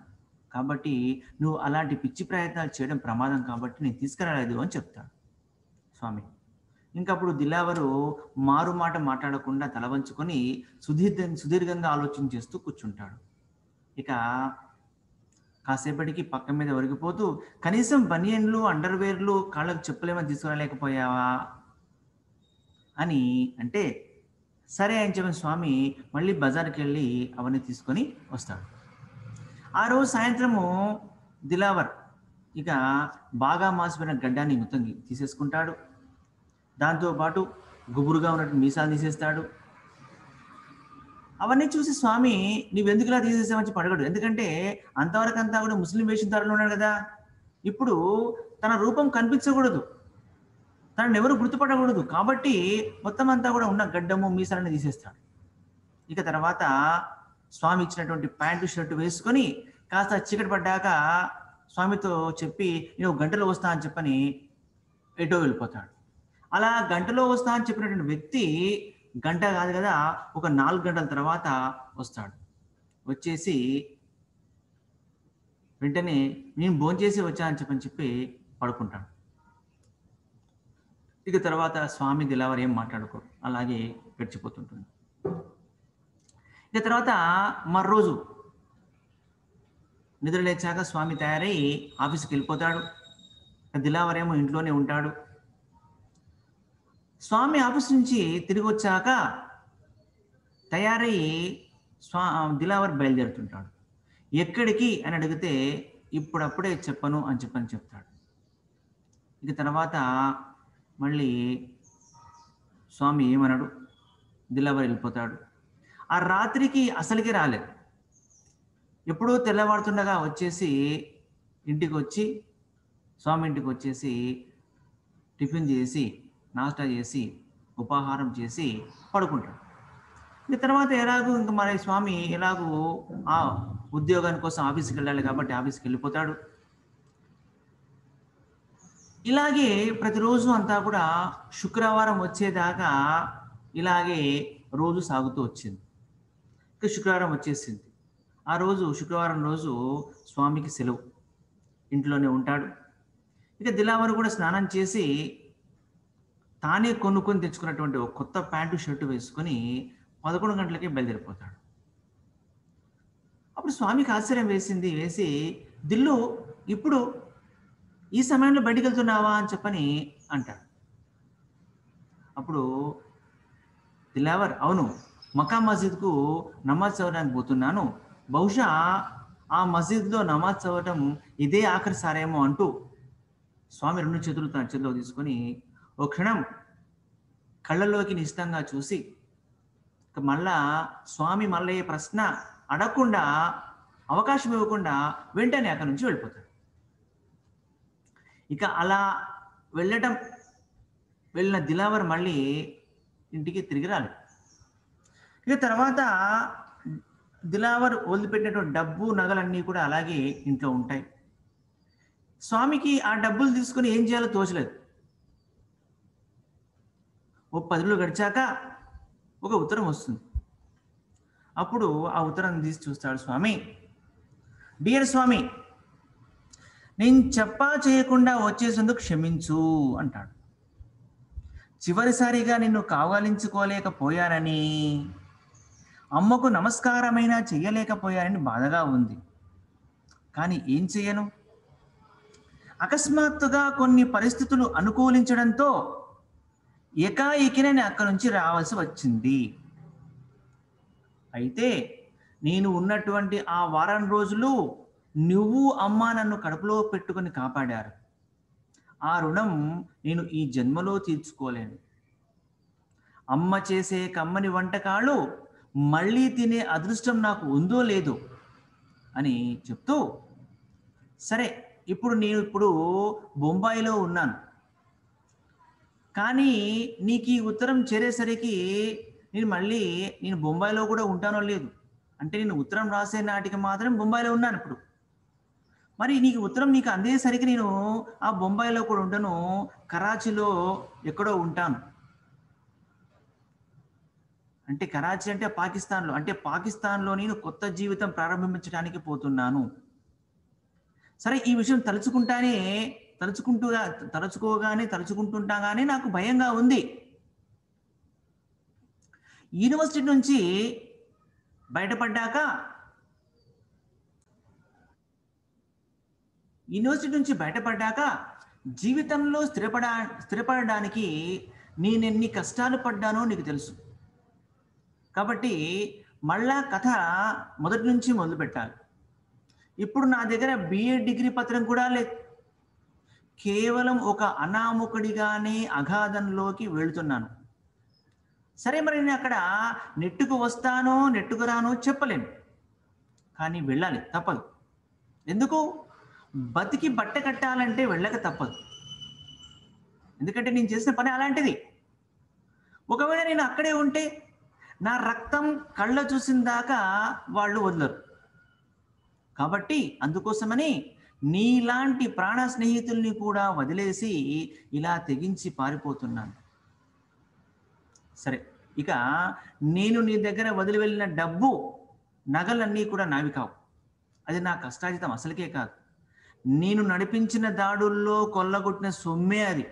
కాబట్టి నువ్వు అలాంటి పిచ్చి ప్రయత్నాలు చేయడం ప్రమాదం కాబట్టి నేను తీసుకురాలేదు అని చెప్తాడు స్వామి. ఇంకప్పుడు దిలావరు మారు మాట మాట్లాడకుండా తల వంచుకొని సుదీర్ఘంగా ఆలోచన చేస్తూ కూర్చుంటాడు. ఇక కాసేపటికి పక్క మీద ఒరిగిపోతూ, కనీసం బనియన్లు అండర్వేర్లు కాళ్ళకు చెప్పులేమని తీసుకురాలేకపోయావా అని అంటే, సరే అని చెప్పిన స్వామి మళ్ళీ బజార్కి వెళ్ళి అవన్నీ తీసుకొని వస్తాడు. ఆ రోజు సాయంత్రము దిలావర్ ఇక బాగా మాసిపోయిన గడ్డాన్ని మొత్తం తీసేసుకుంటాడు. దాంతోపాటు గుబురుగా ఉన్నట్టు మీసాలు తీసేస్తాడు. అవన్నీ చూసి స్వామి నువ్వెందుకు ఇలా తీసేసామని చెప్పి అడగడు. ఎందుకంటే అంతవరకు అంతా కూడా ముస్లిం వేషధారులు ఉన్నాడు కదా, ఇప్పుడు తన రూపం కనిపించకూడదు, తనను ఎవరు గుర్తుపడకూడదు, కాబట్టి మొత్తం అంతా కూడా ఉన్న గడ్డము మీసాలని తీసేస్తాడు. ఇక తర్వాత స్వామి ఇచ్చినటువంటి ప్యాంటు షర్టు వేసుకొని కాస్త చీకటి పడ్డాక స్వామితో చెప్పి నేను ఒక గంటలో వస్తా అని చెప్పని ఎటో వెళ్ళిపోతాడు. అలా గంటలో వస్తా అని చెప్పినటువంటి వ్యక్తి గంట కాదు కదా, ఒక 4 గంటల తర్వాత వస్తాడు. వచ్చేసి వెంటనే నేను భోంచేసి వచ్చా అని చెప్పి పడుకుంటాడు. ఇక తర్వాత స్వామి దిలావర్ ఏం మాట్లాడుకోరు, అలాగే గడిచిపోతుంటుంది. ఇక తర్వాత మరోజు నిద్ర లేచాక స్వామి తయారై ఆఫీస్కి వెళ్ళిపోతాడు. దిలావర్ ఏమో ఇంట్లోనే ఉంటాడు. స్వామి ఆఫీస్ నుంచి తిరిగి వచ్చాక తయారై దిలావర్ బయలుదేరుతుంటాడు. ఎక్కడికి అని అడిగితే ఇప్పుడప్పుడే చెప్పను అని చెప్తాడు. ఇక తర్వాత మళ్ళీ స్వామి ఏమన్నాడు, దిలావర్ వెళ్ళిపోతాడు. ఆ రాత్రికి అసలుకి రాలేదు. ఎప్పుడూ తెల్లవారుతుండగా వచ్చేసి ఇంటికి వచ్చి స్వామి ఇంటికి వచ్చేసి టిఫిన్ చేసి నాస్టా చేసి ఉపాహారం చేసి పడుకుంటాడు. ఇక తర్వాత ఎలాగూ ఇంకా మరి స్వామి ఎలాగూ ఆ ఉద్యోగాని కోసం ఆఫీస్కి వెళ్ళాలి కాబట్టి ఆఫీస్కి వెళ్ళిపోతాడు. ఇలాగే ప్రతిరోజు అంతా కూడా శుక్రవారం వచ్చేదాకా ఇలాగే రోజు సాగుతూ వచ్చింది. ఇక శుక్రవారం వచ్చేసింది. ఆ రోజు శుక్రవారం రోజు స్వామికి సెలవు, ఇంట్లోనే ఉంటాడు. ఇక దిలావర్ కూడా స్నానం చేసి తానే కొనుక్కొని తెచ్చుకున్నటువంటి ఒక కొత్త ప్యాంటు షర్టు వేసుకొని 11 గంటలకే బయలుదేరిపోతాడు. అప్పుడు స్వామికి ఆశ్చర్యం వేసి దిల్లు ఇప్పుడు ఈ సమయంలో బయటికి వెళ్తున్నావా అని చెప్పని అంటాడు. అప్పుడు దిలావర్ అవును, మక్కా మసీద్కు నమాజ్ చదవడానికి పోతున్నాను, బహుశా ఆ మసీద్లో నమాజ్ చదవటం ఇదే ఆఖరి సారేమో అంటూ స్వామి 2 చేతులు తన చేతిలో తీసుకొని ఓ క్షణం కళ్ళలోకి నిశ్చితంగా చూసి మళ్ళా స్వామి మళ్ళీ ప్రశ్న అడగకుండా అవకాశం ఇవ్వకుండా వెంటనే అక్కడి నుంచి వెళ్ళిపోతాడు. ఇక అలా వెళ్ళిన దిలావర్ మళ్ళీ ఇంటికి తిరిగి రాలేదు. ఇక తర్వాత దిలావర్ వదిలిపెట్టినటువంటి డబ్బు నగలన్నీ కూడా అలాగే ఇంట్లో ఉంటాయి. స్వామికి ఆ డబ్బులు తీసుకుని ఏం చేయాలో తోచలేదు. ఓ 10 రోజులు గడిచాక ఒక ఉత్తరం వస్తుంది. అప్పుడు ఆ ఉత్తరం తీసి చూస్తాడు స్వామి. డియర్ స్వామి, నేను చెప్పా చేయకుండా వచ్చేసేందుకు క్షమించు అంటాడు. చివరిసారిగా నిన్ను కావాలించుకోలేకపోయానని, అమ్మకు నమస్కారమైనా చెయ్యలేకపోయానని బాధగా ఉంది. కానీ ఏం చెయ్యను, అకస్మాత్తుగా కొన్ని పరిస్థితులు అనుకూలించడంతో ఏకాఏకిన నేను అక్కడి నుంచి రావాల్సి వచ్చింది. అయితే నేను ఉన్నటువంటి ఆ వారం రోజులు నువ్వు అమ్మ నన్ను కడుపులో పెట్టుకొని కాపాడారు. ఆ రుణం నేను ఈ జన్మలో తీర్చుకోలేను. అమ్మ చేసే కమ్మని వంటకాలు మళ్ళీ తినే అదృష్టం నాకు ఉందో లేదో అని చెప్తూ, సరే నేను బొంబాయిలో ఉన్నాను, కానీ నీకు ఈ ఉత్తరం చేరేసరికి నేను బొంబాయిలో కూడా ఉంటానో లేదు, అంటే నేను ఉత్తరం రాసే నాటికి మాత్రం బొంబాయిలో ఉన్నాను. ఇప్పుడు మరి ఉత్తరం నీకు అందేసరికి నేను ఆ బొంబాయిలో కూడా ఉంటాను, కరాచీలో ఎక్కడో ఉంటాను. అంటే కరాచీ అంటే పాకిస్తాన్లో నేను కొత్త జీవితం ప్రారంభించడానికి పోతున్నాను. సరే, ఈ విషయం తలుచుకుంటుండగానే నాకు భయంగా ఉంది. యూనివర్సిటీ నుంచి బయటపడ్డాక జీవితంలో స్థిరపడడానికి నేనెన్ని కష్టాలు పడ్డానో నీకు తెలుసు. కాబట్టి మళ్ళా కథ మొదటి నుంచి మొదలు పెట్టాలి. ఇప్పుడు నా దగ్గర BA డిగ్రీ పత్రం కూడా లేదు. కేవలం ఒక అనామకుడిగానే అగాధంలోకి వెళుతున్నాను. సరే, మరి నేను అక్కడ నెట్టుకు వస్తానో నెట్టుకు రానో చెప్పలేను, కానీ వెళ్ళాలి, తప్పదు. ఎందుకు? బతికి బట్ట కట్టాలంటే వెళ్ళక తప్పదు. ఎందుకంటే నేను చేసిన పని అలాంటిది. ఒకవేళ నేను అక్కడే ఉంటే నా రక్తం కళ్ళ చూసిన దాకా వాళ్ళు వదలరు. కాబట్టి అందుకోసమని నీలాంటి ప్రాణ స్నేహితుల్ని కూడా వదిలేసి ఇలా తెగించి పారిపోతున్నాను. సరే, ఇక నేను నీ దగ్గర వదిలి వెళ్ళిన డబ్బు నగలన్నీ కూడా నావి కావు. అది నా కష్టార్జితం అసలుకే కాదు. నేను నడిపించిన దాడుల్లో కొల్లగొట్టిన సొమ్మే అది.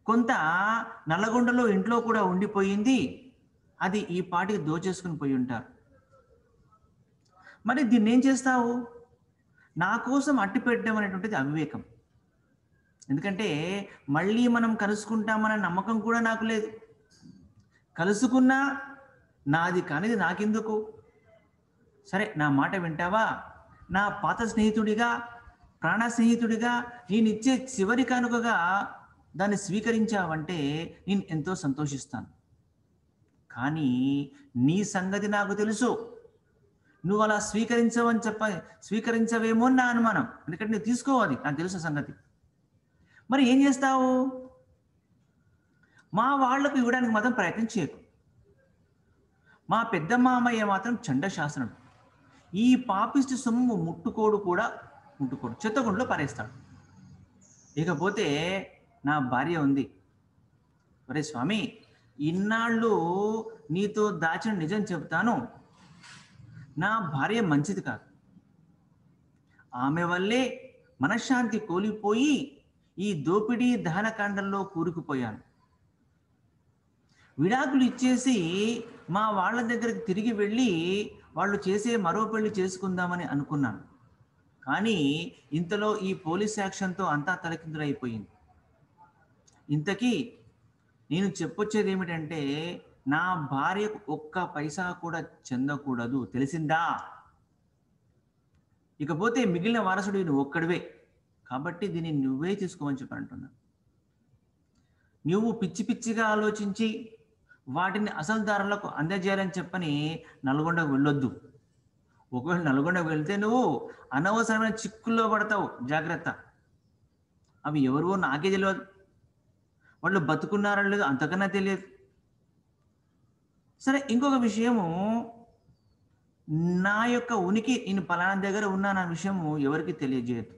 కొంత నల్లగొండలో ఇంట్లో కూడా ఉండిపోయింది. అది ఈ పాటికి దోచేసుకుని పోయి ఉంటారు. మరి దీన్ని ఏం చేస్తావు? నా కోసం అట్టి పెట్టడం అనేటువంటిది అవివేకం. ఎందుకంటే మళ్ళీ మనం కలుసుకుంటామనే నమ్మకం కూడా నాకు లేదు. కలుసుకున్నా నాది కానిది నాకెందుకు? సరే, నా మాట వింటావా? నా పాత స్నేహితుడిగా, ప్రాణ స్నేహితుడిగా నేను ఇచ్చే చివరి కానుకగా దాన్ని స్వీకరించావంటే నేను ఎంతో సంతోషిస్తాను. కానీ నీ సంగతి నాకు తెలుసు. నువ్వు అలా స్వీకరించవేమో నా అనుమానం. ఎందుకంటే నువ్వు తీసుకోవాలి, నాకు తెలుసు సంగతి. మరి ఏం చేస్తావు? మా వాళ్లకు ఇవ్వడానికి మాత్రం ప్రయత్నం చేయకు. మా పెద్ద మామయ్య మాత్రం చండశాసనుడు. ఈ పాపిష్టి సొమ్ము ముట్టుకోడు, చెత్తగుండలో పారేస్తాడు. ఇకపోతే నా భార్య ఉంది. ఒరే స్వామి, ఇన్నాళ్ళు నీతో దాచిన నిజం చెబుతాను. నా భార్య మంచిది కాదు. ఆమె వల్లే మనశ్శాంతి కోల్పోయి ఈ దోపిడీ దహనకాండంలో కూరుకుపోయాను. విడాకులు ఇచ్చేసి మా వాళ్ళ దగ్గరికి తిరిగి వెళ్ళి వాళ్ళు చేసే మరో పెళ్లి చేసుకుందామని అనుకున్నాను. కానీ ఇంతలో ఈ పోలీస్ యాక్షన్తో అంతా తలకిందులైపోయింది. ఇంతకీ నేను చెప్పొచ్చేది ఏమిటంటే, నా భార్యకు ఒక్క పైసా కూడా చెందకూడదు, తెలిసిందా? ఇకపోతే మిగిలిన వారసుడు నువ్వు ఒక్కడివే. కాబట్టి దీన్ని నువ్వే తీసుకోమని చెప్పి అంటున్నా. నువ్వు పిచ్చి పిచ్చిగా ఆలోచించి వాటిని అసలు దారులకు అందజేయాలని చెప్పని నల్గొండకు వెళ్ళొద్దు. ఒకవేళ నల్గొండకు వెళ్తే నువ్వు అనవసరమైన చిక్కుల్లో పడతావు, జాగ్రత్త. అవి ఎవరో నాకే తెలియదు, వాళ్ళు బతుకున్నారో లేదో అంతకన్నా తెలియదు. సరే, ఇంకొక విషయము, నా యొక్క ఉనికి నేను పలానా దగ్గర ఉన్నాను అనే విషయము ఎవరికి తెలియజేయదు.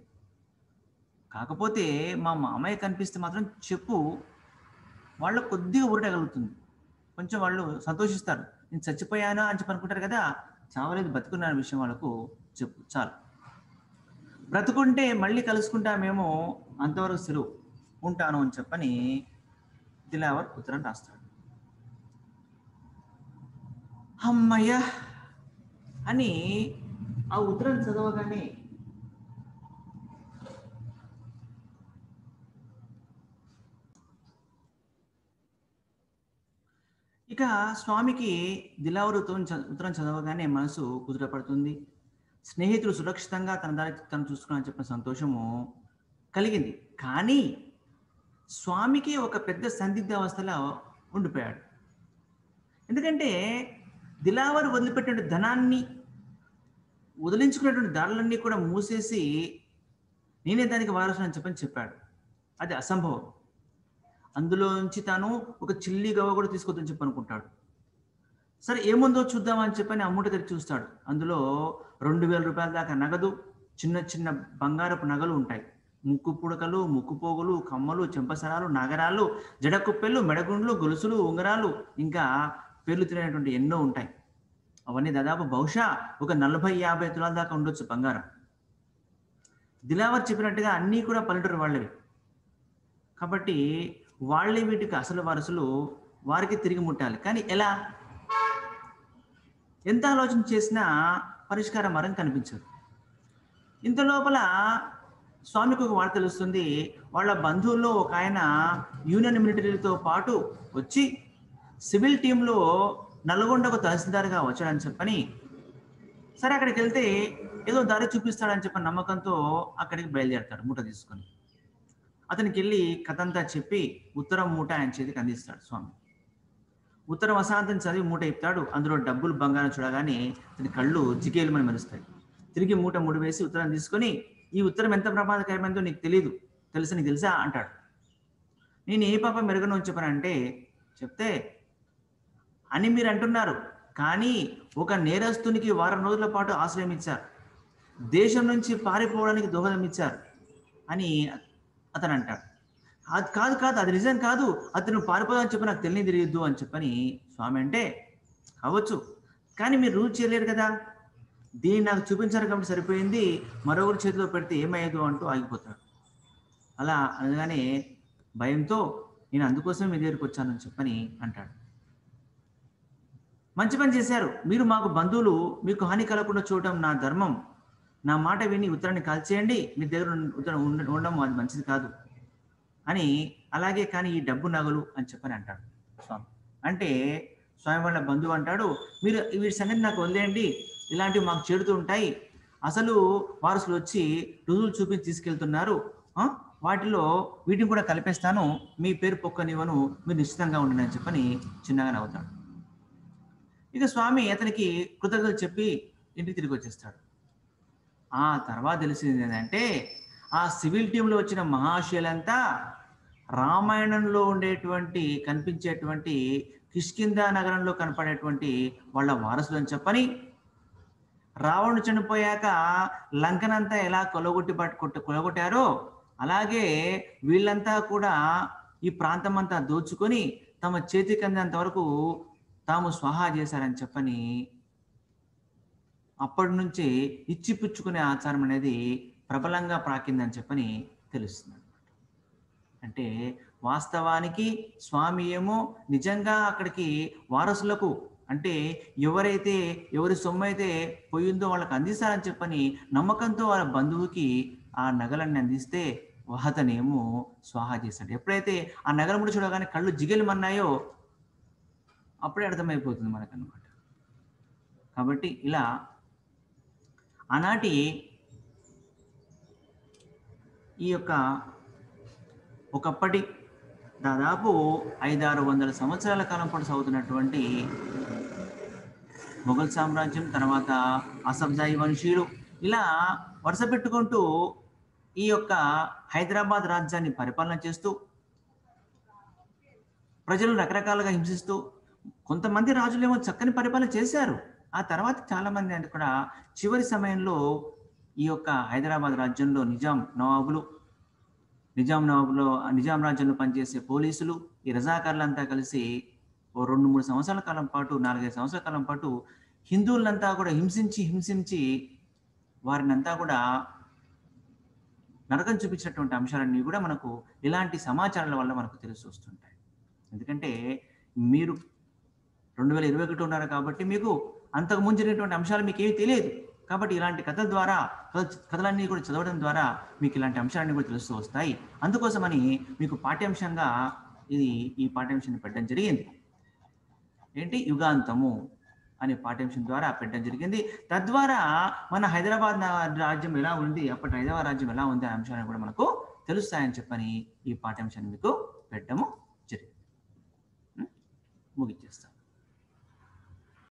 కాకపోతే మా మామయ్య కనిపిస్తే మాత్రం చెప్పు, వాళ్ళు కొద్దిగా ఊరటగలుగుతుంది. కొంచెం వాళ్ళు సంతోషిస్తారు. నేను చచ్చిపోయానా అని చెప్పి అనుకుంటారు కదా, చావలేదు బతుకున్న విషయం వాళ్ళకు చెప్పు చాలు. బ్రతుకుంటే మళ్ళీ కలుసుకుంటామేమో, అంతవరకు సెలవు, ఉంటాను అని చెప్పని దిలావర్ ఉత్తరం రాస్తాడు. అమ్మయ్య అని ఆ ఉత్తరం చదవగానే ఇక స్వామికి దిలావర్ ఉత్తరం చదవగానే మనసు కుదుటపడుతుంది. స్నేహితులు సురక్షితంగా తన దారి తను చూసుకున్నారని చెప్పిన సంతోషము కలిగింది. కానీ స్వామికి ఒక పెద్ద సందిగ్ధ అవస్థలో ఉండిపోయాడు. ఎందుకంటే దిలావర్ వదిలిపెట్టిన ధనాన్ని, వదిలించుకున్నటువంటి దారులన్నీ కూడా మూసేసి నేనే దానికి వారసుని చెప్పని చెప్పాడు. అది అసంభవం. అందులో నుంచి తాను ఒక చిల్లి గవ్వ కూడా తీసుకొద్దని చెప్పి అనుకుంటాడు. సరే, ఏముందో చూద్దామని చెప్పని అమ్ముట తెరిచి చూస్తాడు. అందులో 2000 రూపాయల దాకా నగదు, చిన్న చిన్న బంగారపు నగలు ఉంటాయి. ముక్కు పుడకలు, ముక్కు పోగులు, కమ్మలు, చెంపసరాలు, నగరాలు, జడకుప్పెలు, మెడగుండ్లు, గొలుసులు, ఉంగరాలు, ఇంకా పేర్లు తినేటువంటి ఎన్నో ఉంటాయి. అవన్నీ దాదాపు బహుశా ఒక 40-50 తులాల దాకా ఉండొచ్చు బంగారం. దిలావర్ చెప్పినట్టుగా అన్నీ కూడా పల్లెటూరు వాళ్ళవి కాబట్టి వాళ్ళే వీటికి అసలు వారసులు, వారికి తిరిగి ముట్టాలి. కానీ ఎలా? ఎంత ఆలోచన చేసినా పరిష్కార మార్గం కనిపించదు. ఇంత లోపల స్వామికి ఒక వార్త తెలుస్తుంది. వాళ్ళ బంధువుల్లో ఒక ఆయన యూనియన్ మిలిటరీతో పాటు వచ్చి సివిల్ టీంలో నల్గొండకు తహసీల్దార్గా వచ్చాడని చెప్పని, సరే అక్కడికి వెళ్తే ఏదో దారి చూపిస్తాడని చెప్పిన నమ్మకంతో అక్కడికి బయలుదేరతాడు మూట తీసుకొని. అతనికి వెళ్ళి కథంతా చెప్పి ఉత్తరం మూట ఆయన చేతికి అందిస్తాడు స్వామి. ఉత్తరం అశాంతం చదివి మూట ఇస్తాడు. అందులో డబ్బులు, బంగారం చూడగానే అతని కళ్ళు జిగేలుమని మెరుస్తాయి. తిరిగి మూట ముడివేసి ఉత్తరం తీసుకొని, ఈ ఉత్తరం ఎంత ప్రమాదకరమైందో నీకు తెలియదు, నీకు తెలుసా అంటాడు. నేను ఏ పాప మెరుగను చెప్పానంటే చెప్తే, అని మీరు అంటున్నారు. కానీ ఒక నేరస్తునికి వారం రోజుల పాటు ఆశ్రయం ఇచ్చారు, దేశం నుంచి పారిపోవడానికి దోహదం ఇచ్చారు అని అతను అంటాడు. అది కాదు కాదు, అది నిజం కాదు, అతను పారిపోదని చెప్పి నాకు తెలియదు అని చెప్పని స్వామి అంటే, కావచ్చు, కానీ మీరు రూల్ చేయలేరు కదా, దీన్ని నాకు చూపించారు కాబట్టి సరిపోయింది, మరొకరి చేతిలో పెడితే ఏమయ్యేదో అంటూ ఆగిపోతాడు. అలా అనగానే భయంతో నేను అందుకోసమే మీ దగ్గరికి వచ్చానని చెప్పని అంటాడు. మంచి పని చేశారు, మీరు మాకు బంధువులు, మీకు హాని కలగకుండా చూడటం నా ధర్మం, నా మాట విని ఉత్తరాన్ని కాల్చేయండి, మీ దగ్గర ఉత్తరం ఉండడం అది మంచిది కాదు అని. అలాగే కానీ ఈ డబ్బు నగలు అని చెప్పని అంటాడు స్వామి. అంటే స్వామి వాళ్ళ బంధువు అంటాడు, మీరు వీటి సంగతి నాకు వదిలేయండి, ఇలాంటివి మాకు చేడుతూ ఉంటాయి, అసలు వారసులు వచ్చి రుజువులు చూపించి తీసుకెళ్తున్నారు, వాటిలో వీటిని కూడా కలిపేస్తాను, మీ పేరు పొక్కనివ్వను, మీరు నిశ్చితంగా ఉండండి అని చెప్పని చిన్నగా నవ్వుతాడు. ఇక స్వామి అతనికి కృతజ్ఞతలు చెప్పి ఇంటికి తిరిగి వచ్చేస్తాడు. ఆ తర్వాత తెలిసింది ఏంటంటే, ఆ సివిల్ టీంలో వచ్చిన మహాశయులంతా రామాయణంలో ఉండేటువంటి కనిపించేటువంటి కిష్కింద నగరంలో కనపడేటువంటి వాళ్ళ వారసులు అని చెప్పని, రావణుడు చనిపోయాక లంకనంతా ఎలా కొలగొట్టారో అలాగే వీళ్ళంతా కూడా ఈ ప్రాంతం అంతా దోచుకొని తమ చేతికి అందేంత వరకు తాము స్వాహా చేశారని చెప్పని, అప్పటి నుంచి ఇచ్చిపుచ్చుకునే ఆచారం అనేది ప్రబలంగా ప్రాకిందని చెప్పని తెలుస్తుంది అనమాట. అంటే వాస్తవానికి స్వామి ఏమో నిజంగా అక్కడికి వారసులకు, అంటే ఎవరి సొమ్ము అయితే పోయిందో వాళ్ళకి అందిస్తారని చెప్పని నమ్మకంతో వాళ్ళ బంధువుకి ఆ నగలన్నీ అందిస్తే అతనేమో స్వాహా చేశాడు. ఎప్పుడైతే ఆ నగరం కూడా చూడగానే కళ్ళు జిగేలమన్నాయో అప్పుడే అర్థమైపోతుంది మనకన్నమాట. కాబట్టి ఇలా ఆనాటి ఈ యొక్క ఒకప్పటి దాదాపు 500-600 సంవత్సరాల కాలం పాటు సాగుతున్నటువంటి మొఘల్ సామ్రాజ్యం, తర్వాత అసఫ్జాయి వంశీయులు, ఇలా వరుస పెట్టుకుంటూ ఈ యొక్క హైదరాబాద్ రాజ్యాన్ని పరిపాలన చేస్తూ ప్రజలు రకరకాలుగా హింసిస్తూ, కొంతమంది రాజులేమో చక్కని పరిపాలన చేశారు, ఆ తర్వాత చాలామంది అంటే కూడా చివరి సమయంలో ఈ యొక్క హైదరాబాద్ రాజ్యంలో నిజాం రాజ్యంలో పనిచేసే పోలీసులు, ఈ రజాకారులంతా కలిసి ఓ 2-3 సంవత్సరాల కాలం పాటు, 4-5 సంవత్సరాల కాలం పాటు హిందువులంతా కూడా హింసించి వారినంతా కూడా నరకం చూపించినటువంటి అంశాలన్నీ కూడా మనకు ఇలాంటి సమాచారాల వల్ల మనకు తెలిసి వస్తుంటాయి. ఎందుకంటే మీరు 2021 ఉన్నారు కాబట్టి మీకు అంతకు ముందు జరిగినటువంటి అంశాలు మీకు ఏమీ తెలియదు. కాబట్టి ఇలాంటి కథలన్నీ కూడా చదవడం ద్వారా మీకు ఇలాంటి అంశాలన్నీ కూడా తెలుస్తూ వస్తాయి. అందుకోసమని మీకు పాఠ్యాంశంగా ఈ పాఠ్యాంశాన్ని పెట్టడం జరిగింది. ఏంటి, యుగాంతము అనే పాఠ్యాంశం ద్వారా పెట్టడం జరిగింది. తద్వారా మన హైదరాబాద్ రాజ్యం ఎలా ఉంది, అప్పటి హైదరాబాద్ రాజ్యం ఎలా ఉంది అనే అంశాలను కూడా మనకు తెలుస్తాయని చెప్పని ఈ పాఠ్యాంశాన్ని మీకు పెట్టడము జరిగింది. ముగిచ్చేస్తాం.